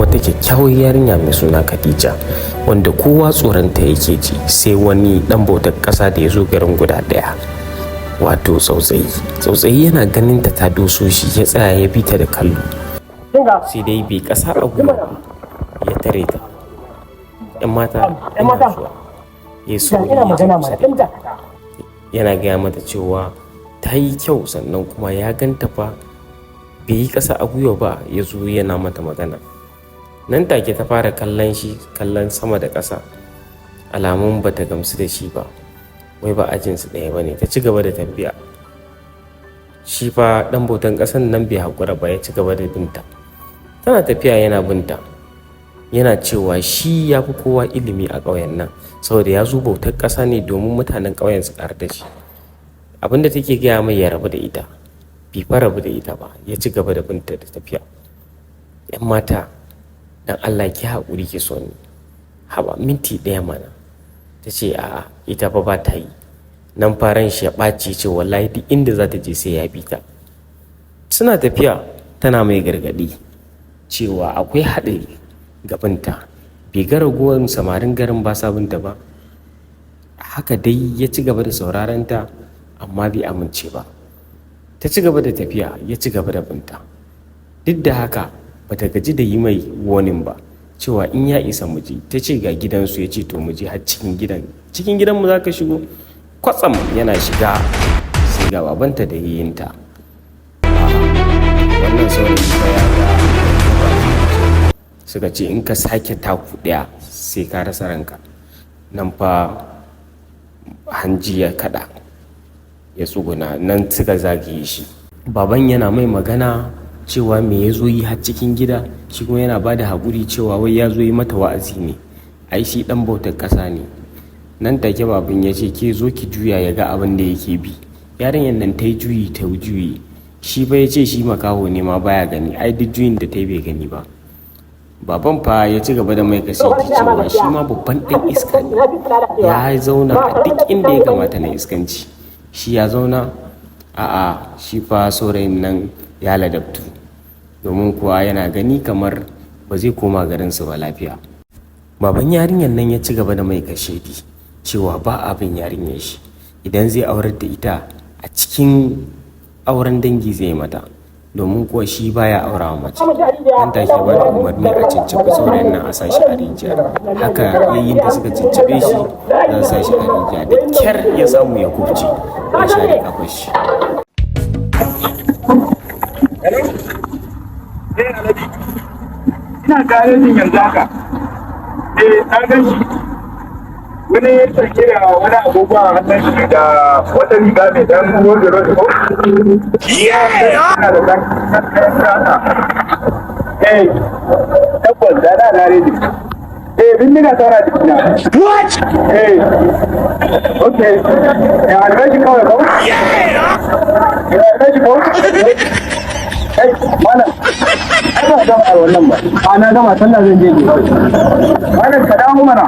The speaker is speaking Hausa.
wata kyakkyawar yarinya mai suna Khadija, wanda kowa tsoronta yake ji sai wani dan bautar ƙasa da ya zo garin guda ɗaya, wato tsautsayi. Tsautsayi yana ganin ta doso shi ya tsaya ya bi ta da kallo, sai dai bai ƙasa a gwiwa ya tare ta. ‘Yan mata ya so yana gaya mata cewa ta yi kyau, sannan kuma ya ganta fa bai yi ƙasa a gwiwa ba, ya zo yana mata magana. Nan take ta fara kallon shi, kallon sama da ƙasa, alamun ba ta gamsu da shi ba, wai ba ajinsu ɗaya ba ne. Ta ci gaba da tafiya, shi fa ɗan bautan ƙasan nan bai haƙura ba, ya ci gaba da binta. Tana tafiya yana binta, yana cewa shi ya fi kowa ilimi a ƙauyen nan, saboda ya zo bautar ƙasa ne domin mutanen ƙauyen su ƙaru da shi. Abinda take gaya mai ya rabu da ita, bai fa rabu da ita ba, ya ci gaba da binta da tafiya. ‘Yan mata, dan Allah ki haƙuri ki so ni, haba minti ɗaya mana. Ta ce a'a, ita fa ba ta yi. Nan faran shi ya ɓaci, ce wallahi duk inda za ta je sai ya bi ta. Suna tafiya, tana mai gargaɗi cewa akwai haɗari ga binta. Bai ga ragowar samarin garin ba sa binta ba. Haka dai ya ci gaba da sauraron ta, amma bai amince ba. Ta ci gaba da tafiya, ya ci gaba da binta. Duk da haka bata gaji da yi mai warning ba, cewa in ya isa muje. Ta ce ga gidansu, ya ce to muje har cikin gidan mu za ka shigo. Kwatsam yana shiga sai ga babanta da yayinta. Wannan saurayi fa ya ga suka ce in ka sake taku ɗaya sai ka rasa ranka. Nan fa hanji ya kaɗa, ya tsuguna, nan suka zagaye shi. Baban yana mai magana cewa me ya zo yi har cikin gida, shi kuma yana ba da haƙuri cewa wai ya zo yi mata wa'azi ne, ai shi ɗan bautar ƙasa ne. Nan take baban ya ce ke zo ki juya ya ga abin da yake bi. Yarinyar nan ta yi juyi, shi fa ya ce shi makaho ne ma baya gani, ai duk juyin da ta yi bai gani ba. Baban fa ya ci gaba da mai kasance cewa shi ma babban ɗan iska ne, ya zauna a duk inda ya kamata na iskanci. Shi ya zauna a'a, shi fa saurayin nan ya ladabtu, domin kuwa yana gani kamar ba zai koma garinsu ba lafiya. Baban yarinyar nan ya ci gaba da mai kashedi cewa ba abin yarinyar shi, idan zai aurar da ita a cikin auren dangi zai mata, domin kuwa shi baya aurawa mace. Nan take ba da umarni a cicciɓi saurayin nan a sashi a rijiya. Haka yayin da suka cicciɓe shi za su sashi a rijiya, da kyar ya samu ya kubce ya share kafar shi. Ina garejin yanzu haka. Na gan shi. Wani ya tsarki da wani abubuwa a hannun shi da wata riga mai dan rodi ko? Yana da dan haka. Tabbas da na garejin. Bindiga saura jikina. What? Okay. Ya albashi kawai ko? Ya albashi ko? Mana, ai ba zama a wannan ba. Na gama sallah zan je. Mana ka dawo mana.